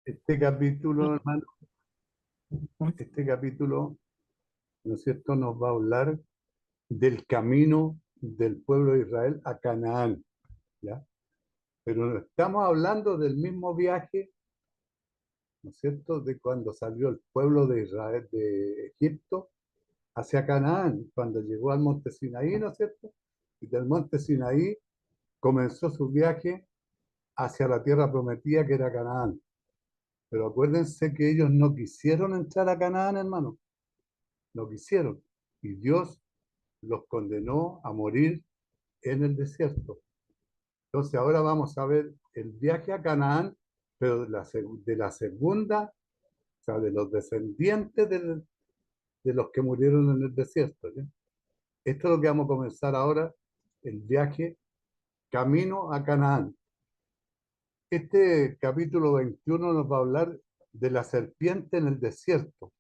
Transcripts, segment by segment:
Este capítulo, hermano, este capítulo, ¿no es cierto?, nos va a hablar del camino del pueblo de Israel a Canaán, ¿ya? Pero no estamos hablando del mismo viaje, ¿no es cierto?, de cuando salió el pueblo de Israel de Egipto hacia Canaán, cuando llegó al monte Sinaí, ¿no es cierto? Y del monte Sinaí comenzó su viaje hacia la tierra prometida que era Canaán. Pero acuérdense que ellos no quisieron entrar a Canaán, hermano, no quisieron. Y Dios los condenó a morir en el desierto. Entonces ahora vamos a ver el viaje a Canaán, pero de la segunda, o sea, de los descendientes de los que murieron en el desierto, ¿ya? Esto es lo que vamos a comenzar ahora, el viaje camino a Canaán. Este capítulo 21 nos va a hablar de la serpiente en el desierto.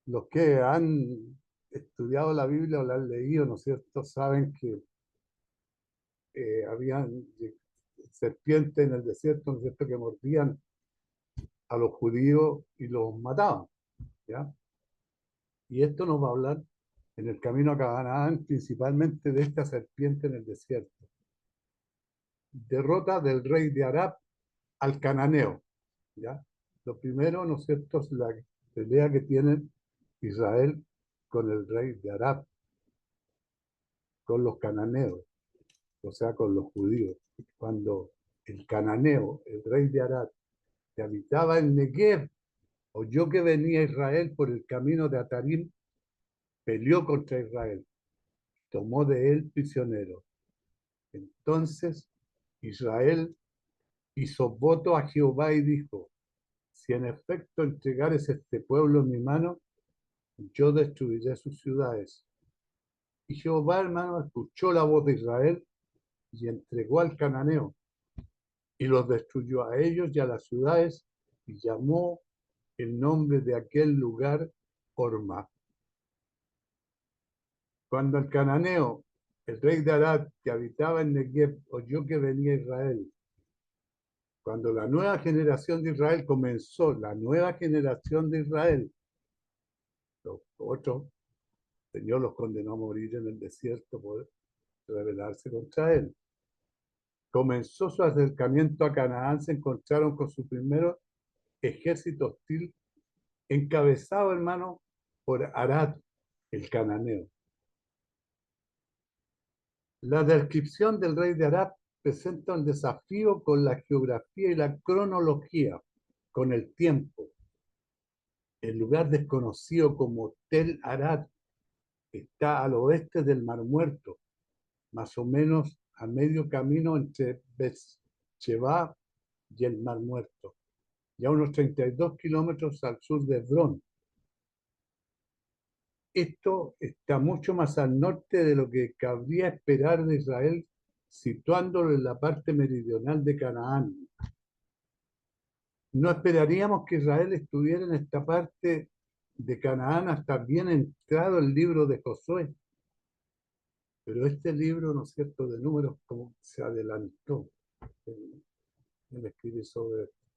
Los que han estudiado la Biblia o la han leído, ¿no es cierto?, saben que habían serpientes en el desierto, ¿no es cierto?, que mordían a los judíos y los mataban, ¿ya? Y esto nos va a hablar en el camino a Canaán principalmente de esta serpiente en el desierto. Derrota del rey de Arab al cananeo, ¿ya? Lo primero, ¿no es cierto?, es la pelea que tiene Israel con el rey de Arab, con los cananeos, o sea, con los judíos. Cuando el cananeo, el rey de Arad, que habitaba en Negev, oyó que venía Israel por el camino de Atarim, peleó contra Israel, tomó de él prisionero. Entonces Israel hizo voto a Jehová y dijo: si en efecto entregares este pueblo en mi mano, yo destruiré sus ciudades. Y Jehová, hermano, escuchó la voz de Israel y entregó al cananeo y los destruyó a ellos y a las ciudades, y llamó el nombre de aquel lugar Orma. Cuando el cananeo, el rey de Arad, que habitaba en Negev, oyó que venía Israel, cuando la nueva generación de Israel comenzó, la nueva generación de Israel, los otros, el Señor los condenó a morir en el desierto por rebelarse contra él. Comenzó su acercamiento a Canaán, se encontraron con su primer ejército hostil encabezado, hermano, por Arad, el cananeo. La descripción del rey de Arad presenta un desafío con la geografía y la cronología, con el tiempo. El lugar desconocido como Tel Arad está al oeste del Mar Muerto, más o menos a medio camino entre Beersheba y el Mar Muerto, y a unos 32 kilómetros al sur de Hebrón. Esto está mucho más al norte de lo que cabría esperar de Israel, situándolo en la parte meridional de Canaán. No esperaríamos que Israel estuviera en esta parte de Canaán hasta bien entrado el libro de Josué, pero este libro, ¿no es cierto?, de números, como se adelantó en escribir sobre esto.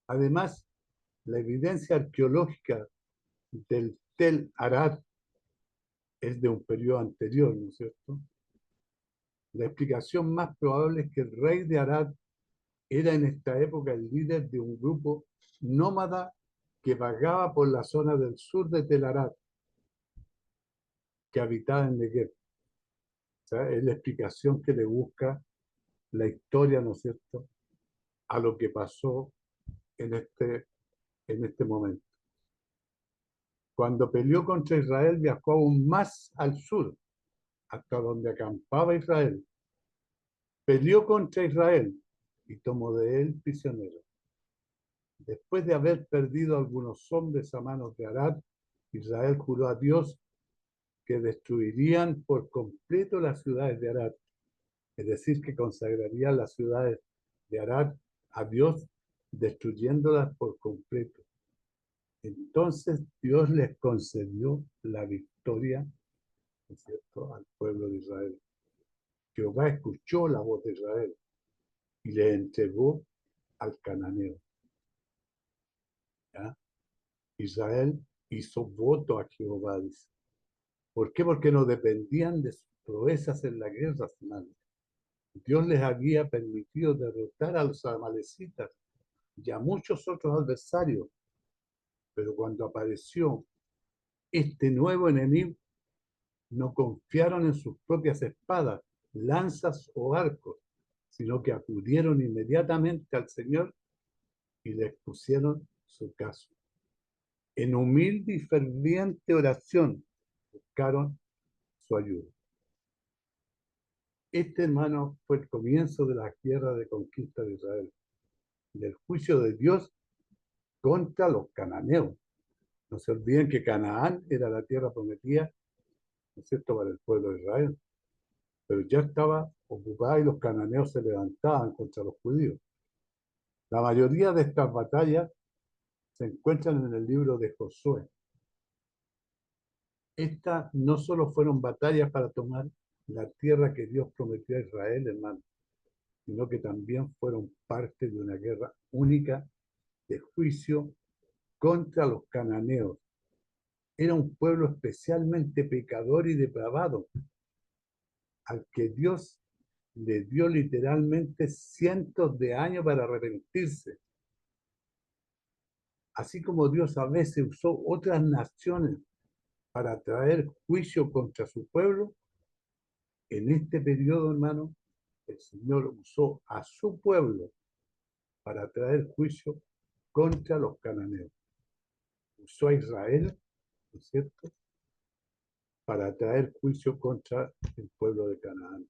Además, la evidencia arqueológica del Tel Arad es de un periodo anterior, ¿no es cierto? La explicación más probable es que el rey de Arad era en esta época el líder de un grupo nómada que vagaba por la zona del sur de Tel Arad, que habitaba en Negev. O sea, es la explicación que le busca la historia, ¿no es cierto?, a lo que pasó en este momento. Cuando peleó contra Israel, viajó aún más al sur, hasta donde acampaba Israel. Peleó contra Israel y tomó de él prisionero. Después de haber perdido algunos hombres a manos de Arad, Israel juró a Dios que destruirían por completo las ciudades de Arad, es decir, que consagrarían las ciudades de Arad a Dios, destruyéndolas por completo. Entonces Dios les concedió la victoria, ¿no es cierto?, al pueblo de Israel. Jehová escuchó la voz de Israel y le entregó al cananeo. ¿Ya? Israel hizo voto a Jehová, dice. ¿Por qué? Porque no dependían de sus proezas en la guerra, hermano. Dios les había permitido derrotar a los amalecitas y a muchos otros adversarios, pero cuando apareció este nuevo enemigo, no confiaron en sus propias espadas, lanzas o arcos, sino que acudieron inmediatamente al Señor y le expusieron su caso. En humilde y ferviente oración buscaron su ayuda. Este, hermano, fue el comienzo de la guerra de conquista de Israel, del juicio de Dios contra los cananeos. No se olviden que Canaán era la tierra prometida, ¿no es cierto?, para el pueblo de Israel, pero ya estaba ocupada y los cananeos se levantaban contra los judíos. La mayoría de estas batallas se encuentran en el libro de Josué. Estas no solo fueron batallas para tomar la tierra que Dios prometió a Israel, hermano, sino que también fueron parte de una guerra única de juicio contra los cananeos. Era un pueblo especialmente pecador y depravado, al que Dios le dio literalmente cientos de años para arrepentirse. Así como Dios a veces usó otras naciones para traer juicio contra su pueblo, en este periodo, hermano, el Señor usó a su pueblo para traer juicio contra los cananeos. Usó a Israel, ¿no es cierto?, para traer juicio contra el pueblo de Canaán.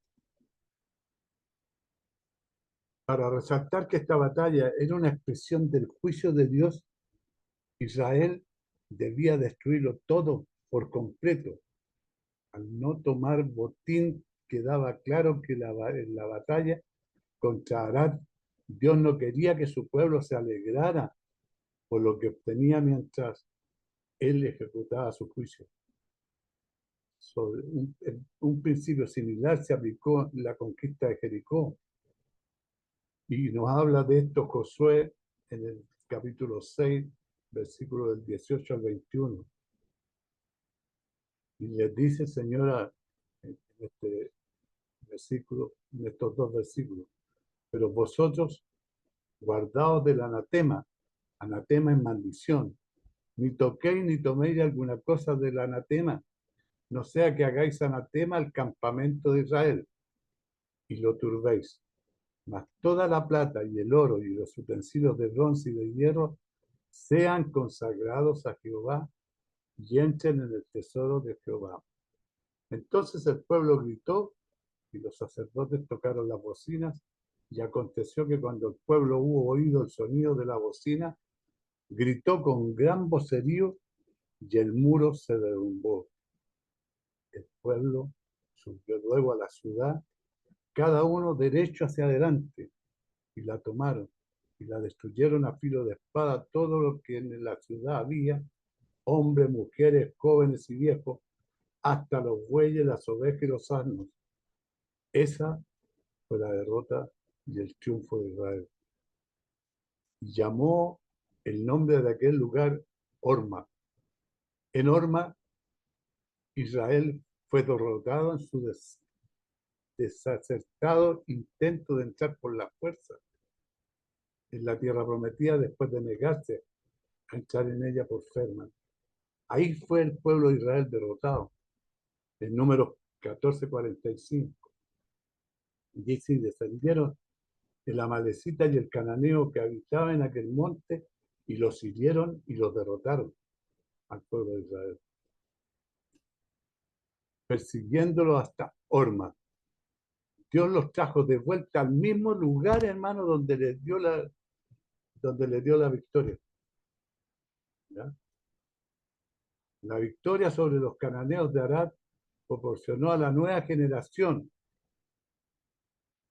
Para resaltar que esta batalla era una expresión del juicio de Dios, Israel debía destruirlo todo por completo. Al no tomar botín, quedaba claro que en la batalla contra Arad, Dios no quería que su pueblo se alegrara por lo que obtenía mientras él ejecutaba su juicio. Sobre un principio similar se aplicó en la conquista de Jericó. Y nos habla de esto Josué en el capítulo 6, versículo del 18 al 21. Y les dice, Señora, en este versículo, en estos dos versículos, pero vosotros guardaos del anatema. Anatema es maldición. Ni toquéis ni toméis alguna cosa del anatema, no sea que hagáis anatema al campamento de Israel y lo turbéis. Mas toda la plata y el oro y los utensilios de bronce y de hierro sean consagrados a Jehová y entren en el tesoro de Jehová. Entonces el pueblo gritó y los sacerdotes tocaron las bocinas, y aconteció que cuando el pueblo hubo oído el sonido de la bocina, gritó con gran vocerío y el muro se derrumbó. El pueblo subió luego a la ciudad, cada uno derecho hacia adelante, y la tomaron y la destruyeron a filo de espada todo lo que en la ciudad había, hombres, mujeres, jóvenes y viejos, hasta los bueyes, las ovejas y los asnos. Esa fue la derrota y el triunfo de Israel. Llamó el nombre de aquel lugar Orma. En Orma, Israel fue derrotado en su desacertado intento de entrar por la fuerza en la tierra prometida después de negarse a entrar en ella por Ferman. Ahí fue el pueblo de Israel derrotado. En Números 14:45. Dice, y descendieron el amalecita y el cananeo que habitaba en aquel monte, y los hirieron y los derrotaron al pueblo de Israel, persiguiéndolo hasta Orma. Dios los trajo de vuelta al mismo lugar, hermano, donde le dio la victoria. ¿Ya? La victoria sobre los cananeos de Arad proporcionó a la nueva generación.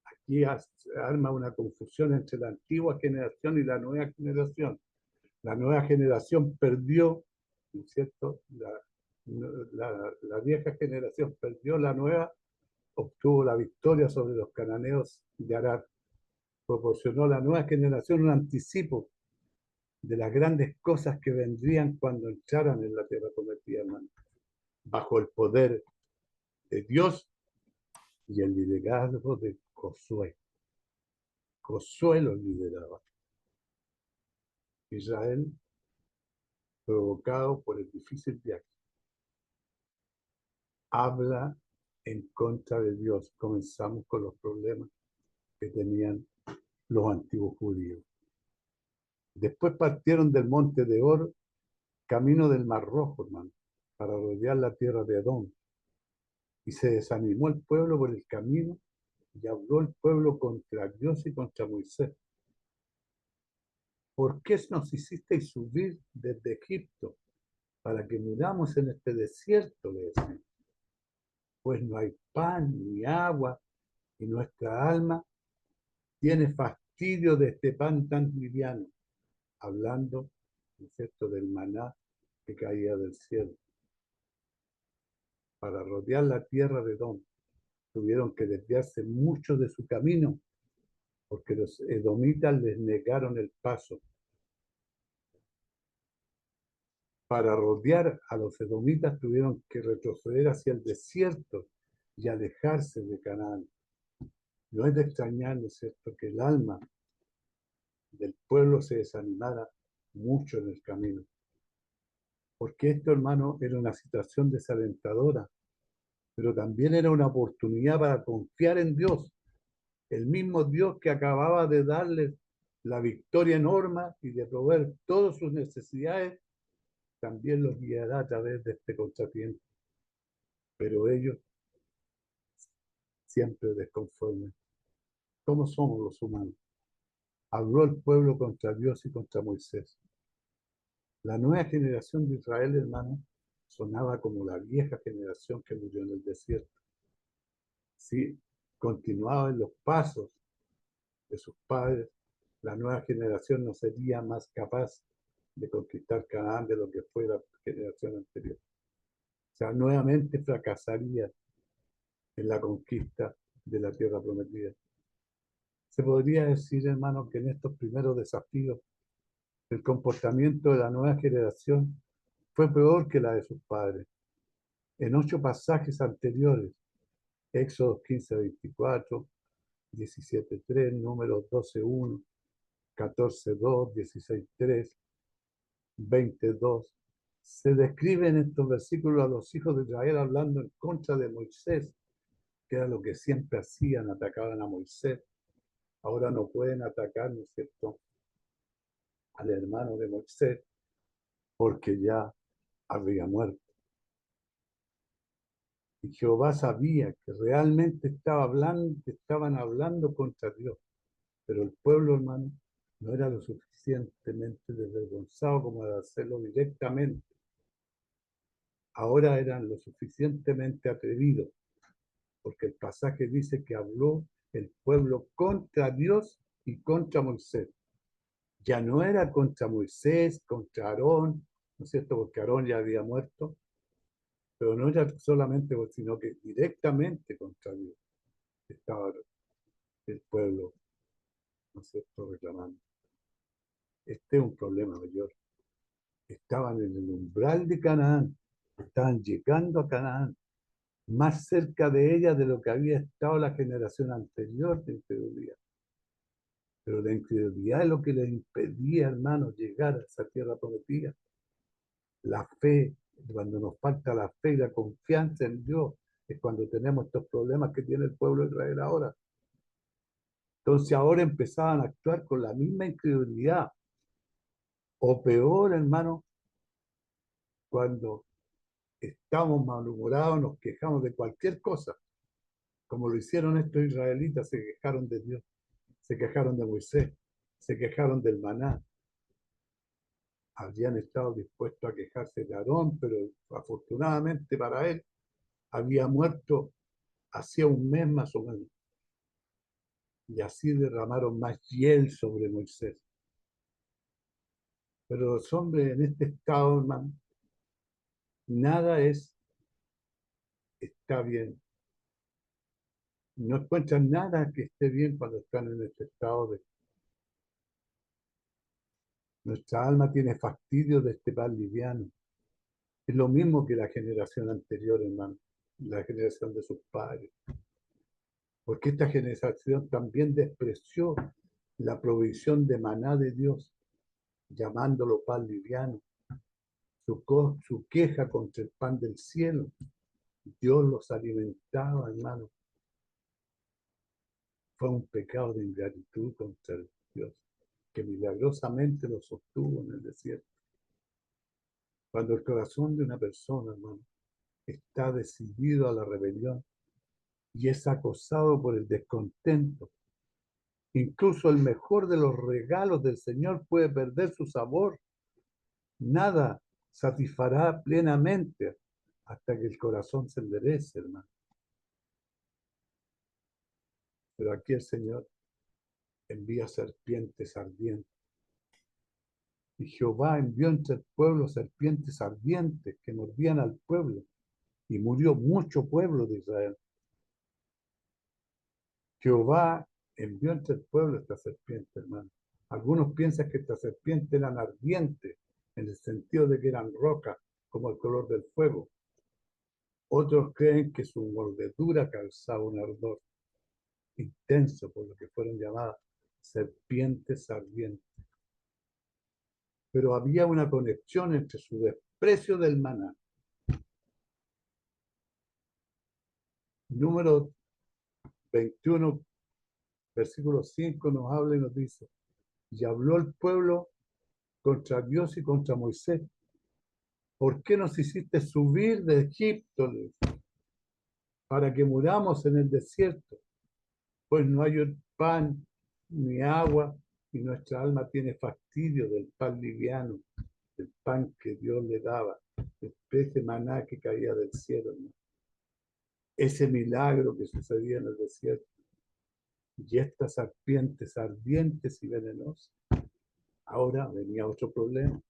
Aquí arma una confusión entre la antigua generación y la nueva generación. La nueva generación perdió, ¿no es cierto? La vieja generación perdió, la nueva obtuvo la victoria sobre los cananeos de Arad. proporcionó a la nueva generación un anticipo de las grandes cosas que vendrían cuando entraran en la tierra prometida, hermano, bajo el poder de Dios y el liderazgo de Josué. Josué lo lideraba. Israel, provocado por el difícil viaje, habla en contra de Dios. Comenzamos con los problemas que tenían los antiguos judíos. Después partieron del monte de Or, camino del Mar Rojo, hermano, para rodear la tierra de Edom. Y se desanimó el pueblo por el camino y habló el pueblo contra Dios y contra Moisés. ¿Por qué nos hicisteis subir desde Egipto para que muramos en este desierto? Le decían. Pues no hay pan ni agua y nuestra alma tiene fastidio de este pan tan liviano, hablando, ¿no es cierto?, del maná que caía del cielo. Para rodear la tierra de Edom, tuvieron que desviarse mucho de su camino, porque los edomitas les negaron el paso. Para rodear a los edomitas tuvieron que retroceder hacia el desierto y alejarse de Canaán. No es de extrañar, ¿no es cierto?, que el alma del pueblo se desanimara mucho en el camino. Porque esto, hermano, era una situación desalentadora, pero también era una oportunidad para confiar en Dios, el mismo Dios que acababa de darles la victoria enorme y de proveer todas sus necesidades, también los guiará a través de este contratiempo. Pero ellos siempre desconformes. ¿Cómo somos los humanos? Habló el pueblo contra Dios y contra Moisés. La nueva generación de Israel, hermano, sonaba como la vieja generación que murió en el desierto. Si continuaba en los pasos de sus padres, la nueva generación no sería más capaz de conquistar Canaán de lo que fue la generación anterior. O sea, nuevamente fracasaría en la conquista de la tierra prometida. Se podría decir, hermano, que en estos primeros desafíos el comportamiento de la nueva generación fue peor que la de sus padres. En 8 pasajes anteriores, Éxodo 15:24, 17:3, Números 12:1, 14:2, 16:3, 20:2, se describen estos versículos a los hijos de Israel hablando en contra de Moisés, que era lo que siempre hacían, atacaban a Moisés. Ahora no pueden atacar, ¿no es cierto?, al hermano de Moisés, porque ya había muerto. Y Jehová sabía que realmente estaban hablando contra Dios, pero el pueblo, hermano, no era lo suficientemente desvergonzado como de hacerlo directamente. Ahora eran lo suficientemente atrevidos, porque el pasaje dice que habló el pueblo contra Dios y contra Moisés. Ya no era contra Moisés, contra Aarón, ¿no es cierto?, porque Aarón ya había muerto, pero no era solamente, sino que directamente contra Dios estaba el pueblo, ¿no es cierto?, reclamando. Este es un problema mayor. Estaban en el umbral de Canaán, estaban llegando a Canaán, más cerca de ella de lo que había estado la generación anterior de incredulidad. Pero la incredulidad es lo que les impedía, hermanos, llegar a esa tierra prometida. La fe, cuando nos falta la fe y la confianza en Dios, es cuando tenemos estos problemas que tiene el pueblo de Israel ahora. Entonces ahora empezaban a actuar con la misma incredulidad. O peor, hermano, cuando estamos malhumorados, nos quejamos de cualquier cosa, como lo hicieron estos israelitas, se quejaron de Dios, se quejaron de Moisés, se quejaron del maná. Habrían estado dispuestos a quejarse de Aarón, pero afortunadamente para él había muerto hacía un mes más o menos. Y así derramaron más hiel sobre Moisés. Pero los hombres en este estado, hermano, nada está bien. No encuentran nada que esté bien cuando están en este estado de... Nuestra alma tiene fastidio de este pan liviano. Es lo mismo que la generación anterior, hermano, la generación de sus padres. Porque esta generación también despreció la provisión de maná de Dios, llamándolo pan liviano. Su queja contra el pan del cielo. Dios los alimentaba, hermano. Fue un pecado de ingratitud contra Dios, que milagrosamente los sostuvo en el desierto. Cuando el corazón de una persona, hermano, está decidido a la rebelión y es acosado por el descontento, incluso el mejor de los regalos del Señor puede perder su sabor. Nada satisfará plenamente hasta que el corazón se enderece, hermano. Pero aquí el Señor envía serpientes ardientes. Y Jehová envió entre el pueblo serpientes ardientes que mordían al pueblo. Y murió mucho pueblo de Israel. Jehová envió entre el pueblo esta serpiente, hermano. Algunos piensan que estas serpientes eran ardientes, en el sentido de que eran rocas, como el color del fuego. Otros creen que su mordedura causaba un ardor intenso, por lo que fueron llamadas serpientes ardientes. Pero había una conexión entre su desprecio del maná. Número 21, versículo 5 nos habla y nos dice, y habló el pueblo contra Dios y contra Moisés. ¿Por qué nos hiciste subir de Egipto para que muramos en el desierto? Pues no hay pan ni agua y nuestra alma tiene fastidio del pan liviano, del pan que Dios le daba, el pez de maná que caía del cielo, ¿no? Ese milagro que sucedía en el desierto. Y estas serpientes ardientes y venenosas. Ahora venía otro problema.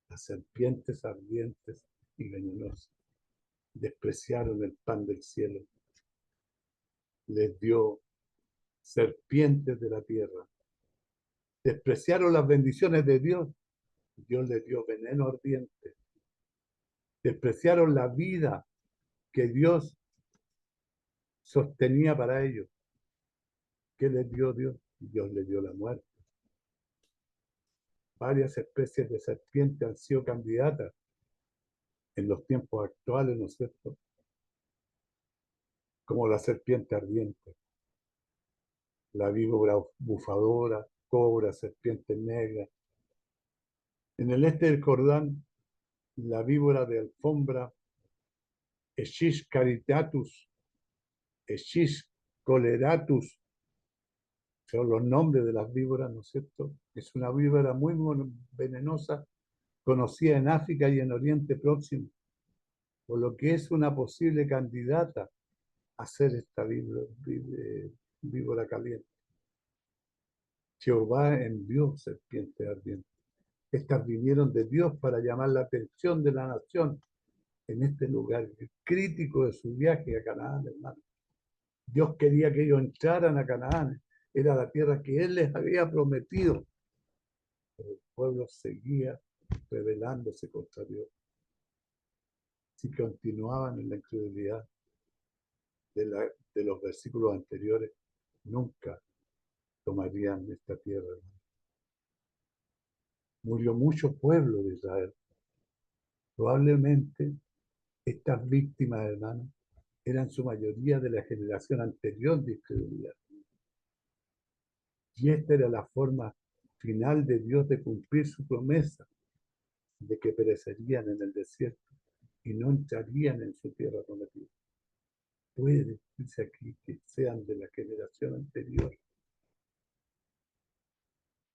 Las serpientes ardientes y venenosas despreciaron el pan del cielo. Les dio serpientes de la tierra. Despreciaron las bendiciones de Dios. Dios les dio veneno ardiente. Despreciaron la vida que Dios sostenía para ellos. ¿Qué les dio Dios? Dios les dio la muerte. Varias especies de serpientes han sido candidatas en los tiempos actuales, ¿no es cierto? Como la serpiente ardiente, la víbora bufadora, cobra, serpiente negra. En el este del Jordán, la víbora de alfombra, Eshish caritatus, Eshish coleratus, son los nombres de las víboras, ¿no es cierto? Es una víbora muy venenosa, conocida en África y en Oriente Próximo, por lo que es una posible candidata a ser esta víbora caliente. Jehová envió serpientes ardientes. Estas vinieron de Dios para llamar la atención de la nación en este lugar crítico de su viaje a Canaán, hermano. Dios quería que ellos entraran a Canaán. Era la tierra que Él les había prometido. Pero el pueblo seguía rebelándose contra Dios. Si continuaban en la incredulidad de los versículos anteriores, nunca tomarían esta tierra. Murió mucho pueblo de Israel. Probablemente estas víctimas, hermanos, eran su mayoría de la generación anterior de incredulidad. Y esta era la forma final de Dios de cumplir su promesa de que perecerían en el desierto y no entrarían en su tierra prometida. Puede decirse aquí que sean de la generación anterior.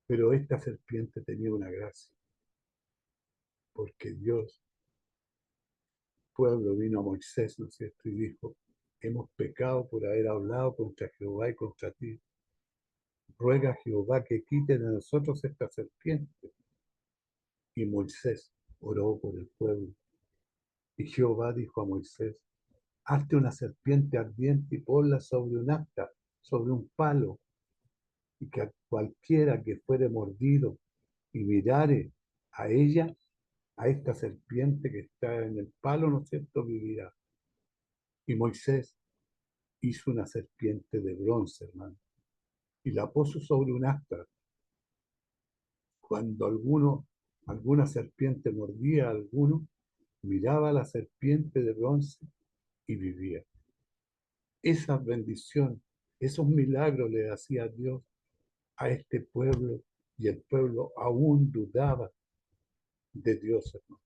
Pero esta serpiente tenía una gracia, porque Dios, pueblo, vino a Moisés, ¿no es cierto? Y dijo, hemos pecado por haber hablado contra Jehová y contra ti. Ruega a Jehová que quite de nosotros esta serpiente. Y Moisés oró por el pueblo. Y Jehová dijo a Moisés, hazte una serpiente ardiente y ponla sobre un asta, sobre un palo, y que a cualquiera que fuere mordido y mirare a ella, a esta serpiente que está en el palo, ¿no es cierto?, vivirá. Y Moisés hizo una serpiente de bronce, hermano, y la puso sobre un asta. Cuando alguna serpiente mordía a alguno, miraba a la serpiente de bronce y vivía. Esa bendición, esos milagros le hacía Dios a este pueblo, y el pueblo aún dudaba de Dios, hermano.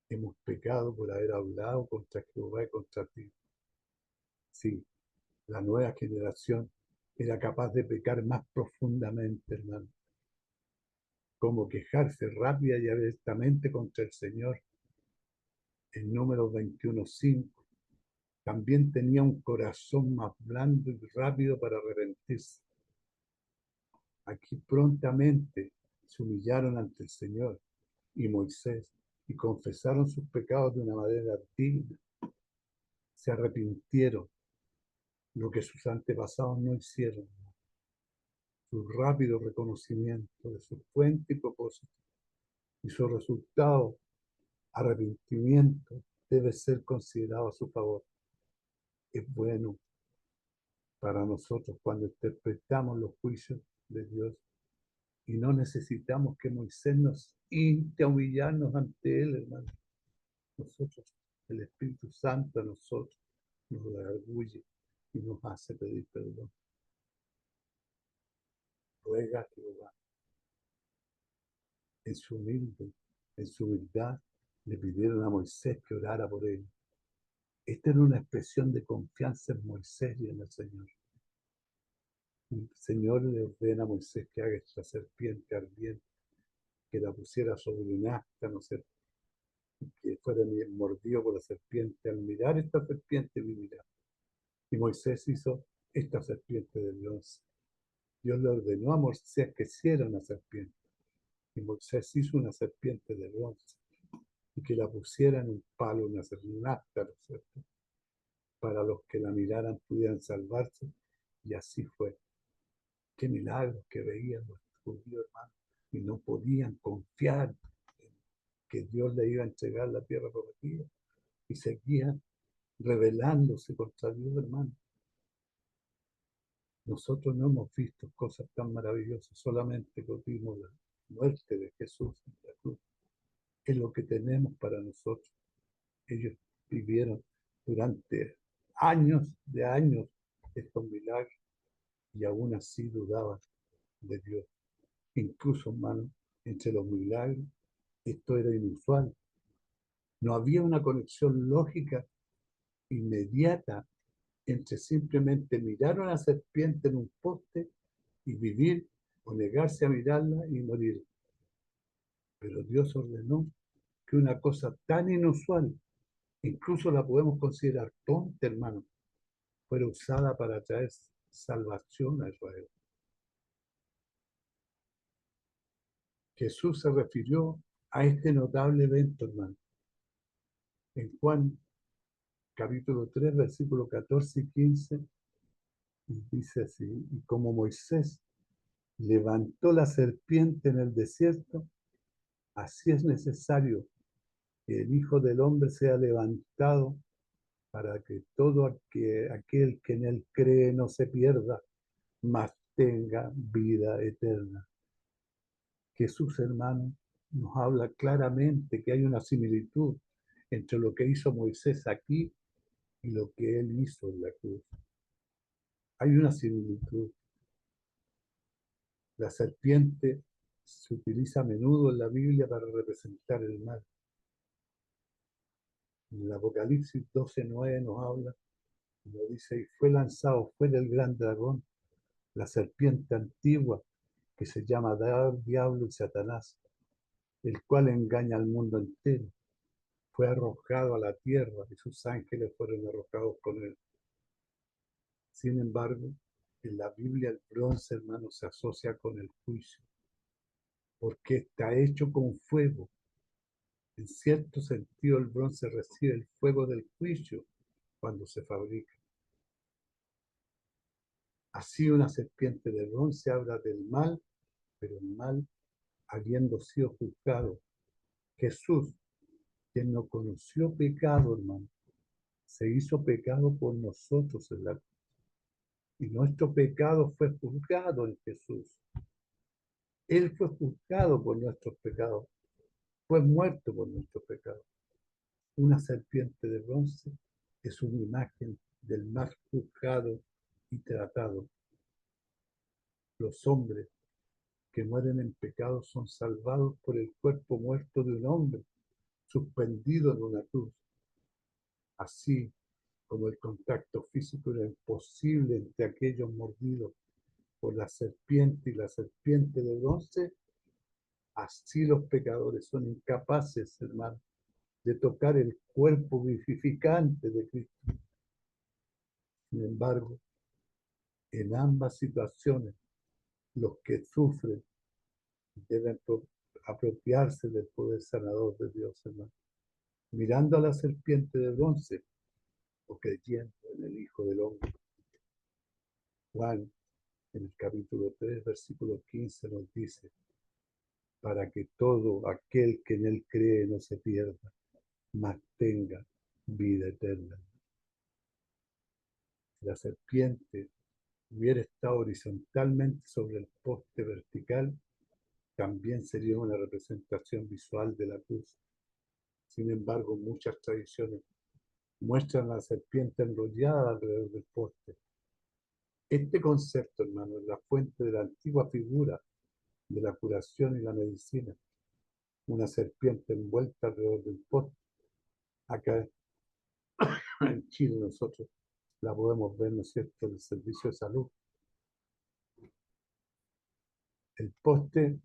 Hemos pecado por haber hablado contra Jehová y contra ti. Sí, la nueva generación era capaz de pecar más profundamente, hermano, como quejarse rápida y abiertamente contra el Señor. En Números 21:5, también tenía un corazón más blando y rápido para arrepentirse. Aquí prontamente se humillaron ante el Señor y Moisés y confesaron sus pecados de una manera digna. Se arrepintieron, lo que sus antepasados no hicieron. Su rápido reconocimiento de su fuente y propósito y su resultado, arrepentimiento, debe ser considerado a su favor. Es bueno para nosotros cuando interpretamos los juicios de Dios y no necesitamos que Moisés nos inste a humillarnos ante Él, hermano. Nosotros, el Espíritu Santo a nosotros nos redarguye y nos hace pedir perdón. Ruega a Jehová en su humildad, le pidieron a Moisés que orara por él. Esta era una expresión de confianza en Moisés y en el Señor. El Señor le ordena a Moisés que haga esta serpiente ardiente, que la pusiera sobre un asta, no sé, que fuera mordido por la serpiente. Al mirar esta serpiente vivirá. Y Moisés hizo esta serpiente de bronce. Dios le ordenó a Moisés que hiciera una serpiente. Y Moisés hizo una serpiente de bronce y que la pusiera en un palo, un asta, ¿no es cierto?, para los que la miraran pudieran salvarse. Y así fue. Qué milagros que veían los judíos, hermanos, y no podían confiar en que Dios le iba a entregar la tierra prometida, y seguían rebelándose contra Dios, hermano. Nosotros no hemos visto cosas tan maravillosas, solamente vimos la muerte de Jesús en la cruz. Es lo que tenemos para nosotros. Ellos vivieron durante años de años estos milagros y aún así dudaban de Dios. Incluso, hermano, entre los milagros, esto era inusual. No había una conexión lógica inmediata entre simplemente mirar a una serpiente en un poste y vivir, o negarse a mirarla y morir. Pero Dios ordenó que una cosa tan inusual, incluso la podemos considerar tonta, hermano, fuera usada para traer salvación a Israel. Jesús se refirió a este notable evento, hermano, en Juan capítulo 3, versículos 14 y 15, dice así: y como Moisés levantó la serpiente en el desierto, así es necesario que el Hijo del Hombre sea levantado, para que todo aquel que en él cree no se pierda, mas tenga vida eterna. Jesús, hermano, nos habla claramente que hay una similitud entre lo que hizo Moisés aquí y lo que él hizo en la cruz. Hay una similitud. La serpiente se utiliza a menudo en la Biblia para representar el mal. En el Apocalipsis 12:9 nos habla, nos dice: y fue lanzado fuera el gran dragón, la serpiente antigua, que se llama Diablo y Satanás, el cual engaña al mundo entero. Fue arrojado a la tierra y sus ángeles fueron arrojados con él. Sin embargo, en la Biblia el bronce, hermano, se asocia con el juicio, porque está hecho con fuego. En cierto sentido, el bronce recibe el fuego del juicio cuando se fabrica. Así una serpiente de bronce habla del mal, pero el mal habiendo sido juzgado. Jesús, quien no conoció pecado, hermano, se hizo pecado por nosotros en la cruz. Y nuestro pecado fue juzgado en Jesús. Él fue juzgado por nuestros pecados, fue muerto por nuestros pecados. Una serpiente de bronce es una imagen del mal juzgado y tratado. Los hombres que mueren en pecado son salvados por el cuerpo muerto de un hombre suspendido en una cruz. Así como el contacto físico era imposible entre aquellos mordidos por la serpiente y la serpiente de bronce, así los pecadores son incapaces, hermano, de tocar el cuerpo vivificante de Cristo. Sin embargo, en ambas situaciones, los que sufren deben apropiarse del poder sanador de Dios, hermano, mirando a la serpiente de bronce o creyendo en el Hijo del Hombre. Juan, en el capítulo 3, versículo 15, nos dice, para que todo aquel que en él cree no se pierda, mas tenga vida eterna. Si la serpiente hubiera estado horizontalmente sobre el poste vertical, también sería una representación visual de la cruz. Sin embargo, muchas tradiciones muestran a la serpiente enrollada alrededor del poste. Este concepto, hermano, es la fuente de la antigua figura de la curación y la medicina. Una serpiente envuelta alrededor del poste. Acá en Chile nosotros la podemos ver, ¿no es cierto?, del servicio de salud. El poste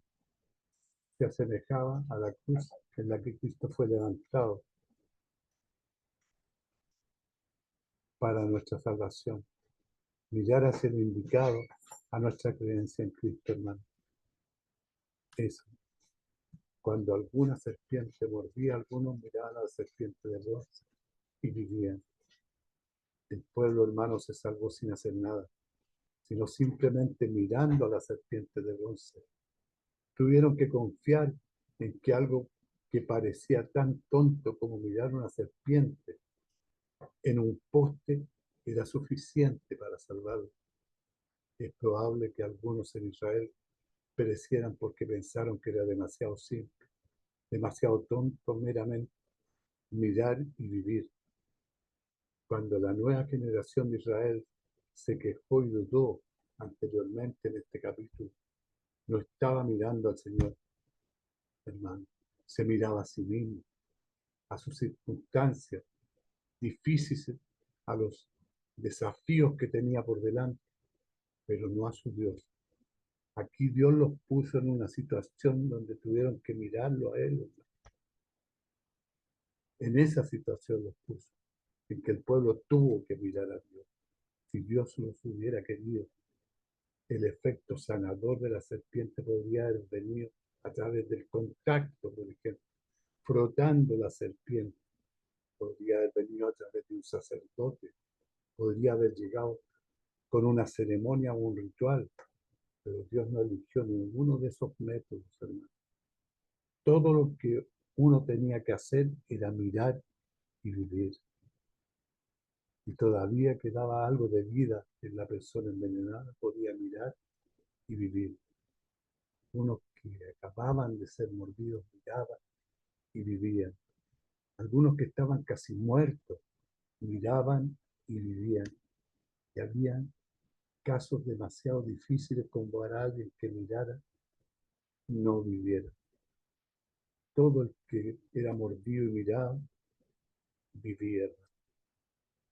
se asemejaba a la cruz en la que Cristo fue levantado para nuestra salvación. Mirar hacia el indicado a nuestra creencia en Cristo, hermano. Eso. Cuando alguna serpiente mordía, algunos miraban a la serpiente de bronce y vivían. El pueblo, hermano, se salvó sin hacer nada, sino simplemente mirando a la serpiente de bronce. Tuvieron que confiar en que algo que parecía tan tonto como mirar una serpiente en un poste era suficiente para salvarlo. Es probable que algunos en Israel perecieran porque pensaron que era demasiado simple, demasiado tonto meramente mirar y vivir. Cuando la nueva generación de Israel se quejó y dudó anteriormente en este capítulo, no estaba mirando al Señor, hermano, se miraba a sí mismo, a sus circunstancias difíciles, a los desafíos que tenía por delante, pero no a su Dios. Aquí Dios los puso en una situación donde tuvieron que mirarlo a Él. En esa situación los puso, en que el pueblo tuvo que mirar a Dios. Si Dios los hubiera querido, el efecto sanador de la serpiente podría haber venido a través del contacto, por ejemplo, frotando la serpiente. Podría haber venido a través de un sacerdote, podría haber llegado con una ceremonia o un ritual, pero Dios no eligió ninguno de esos métodos, hermano. Todo lo que uno tenía que hacer era mirar y vivir. Y todavía quedaba algo de vida en la persona envenenada, podía mirar y vivir. Unos que acababan de ser mordidos miraban y vivían. Algunos que estaban casi muertos miraban y vivían. Y había casos demasiado difíciles como para alguien que mirara y no viviera. Todo el que era mordido y miraba vivía.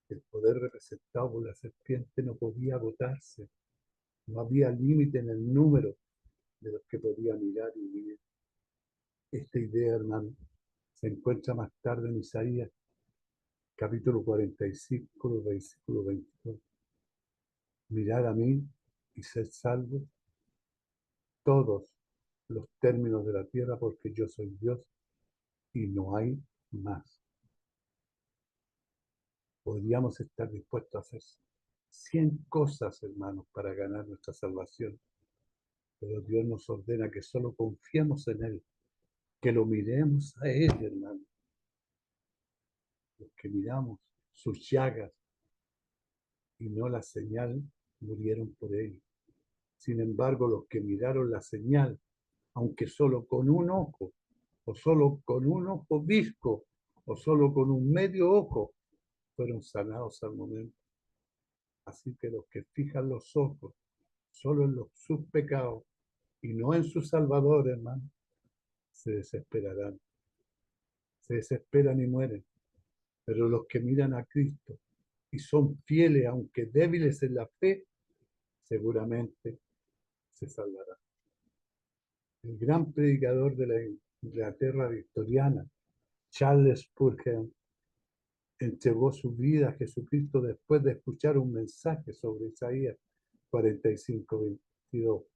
El poder representado por la serpiente no podía agotarse. No había límite en el número de los que podía mirar y vivir. Esta idea, hermano, se encuentra más tarde en Isaías, capítulo 45, versículo 22. Mirar a mí y ser salvos todos los términos de la tierra, porque yo soy Dios y no hay más. Podríamos estar dispuestos a hacer 100 cosas, hermanos, para ganar nuestra salvación. Pero Dios nos ordena que solo confiemos en Él, que lo miremos a Él, hermano. Los que miramos sus llagas y no la señal, murieron por Él. Sin embargo, los que miraron la señal, aunque solo con un ojo, o solo con un ojo visco, o solo con un medio ojo, fueron sanados al momento. Así que los que fijan los ojos solo en sus pecados y no en su Salvador, hermano, se desesperarán. Se desesperan y mueren. Pero los que miran a Cristo y son fieles, aunque débiles en la fe, seguramente se salvarán. El gran predicador de la Inglaterra victoriana, Charles Spurgeon, entregó su vida a Jesucristo después de escuchar un mensaje sobre Isaías 45:22.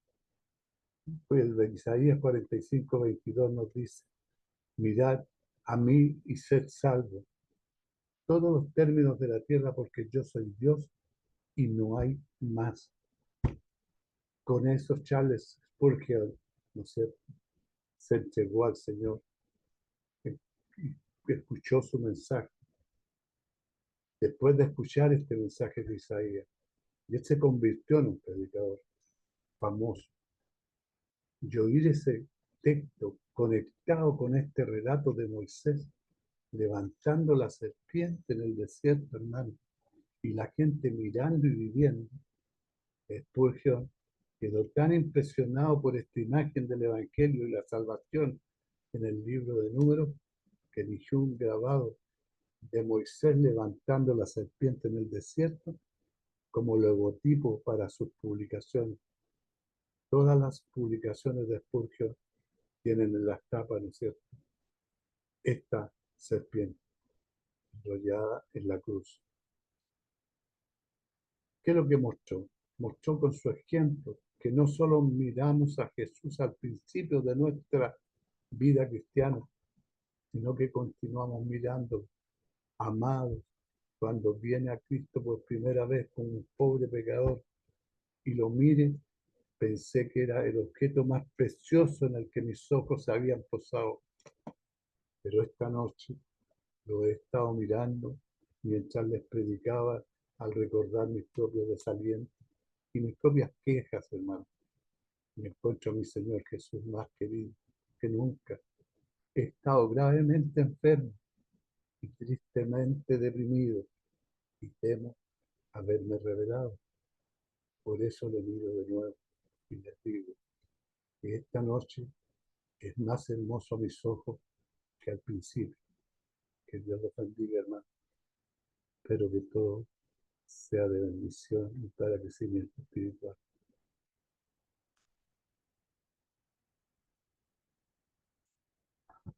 El de Isaías 45:22 nos dice: mirad a mí y sed salvos, todos los términos de la tierra, porque yo soy Dios y no hay más. Con eso Charles Spurgeon, ¿no es cierto?, se entregó al Señor y escuchó su mensaje. Después de escuchar este mensaje de Isaías, y él se convirtió en un predicador famoso. Y oír ese texto conectado con este relato de Moisés levantando la serpiente en el desierto, hermano, y la gente mirando y viviendo, Spurgeon quedó tan impresionado por esta imagen del Evangelio y la salvación en el libro de Números que eligió un grabado de Moisés levantando la serpiente en el desierto como logotipo para sus publicaciones. Todas las publicaciones de Spurgeon tienen en las tapas, ¿no es cierto?, esta serpiente enrollada en la cruz. ¿Qué es lo que mostró? Mostró con su ejemplo que no solo miramos a Jesús al principio de nuestra vida cristiana, sino que continuamos mirando, amados, cuando viene a Cristo por primera vez como un pobre pecador y lo mire, pensé que era el objeto más precioso en el que mis ojos se habían posado. Pero esta noche lo he estado mirando mientras les predicaba al recordar mis propios desalientos y mis propias quejas, hermano. Me encuentro a mi Señor Jesús más querido que nunca. He estado gravemente enfermo y tristemente deprimido y temo haberme revelado. Por eso le miro de nuevo y les digo que esta noche es más hermoso a mis ojos que al principio. Que Dios los bendiga, hermano. Espero que todo sea de bendición y para crecimiento espiritual.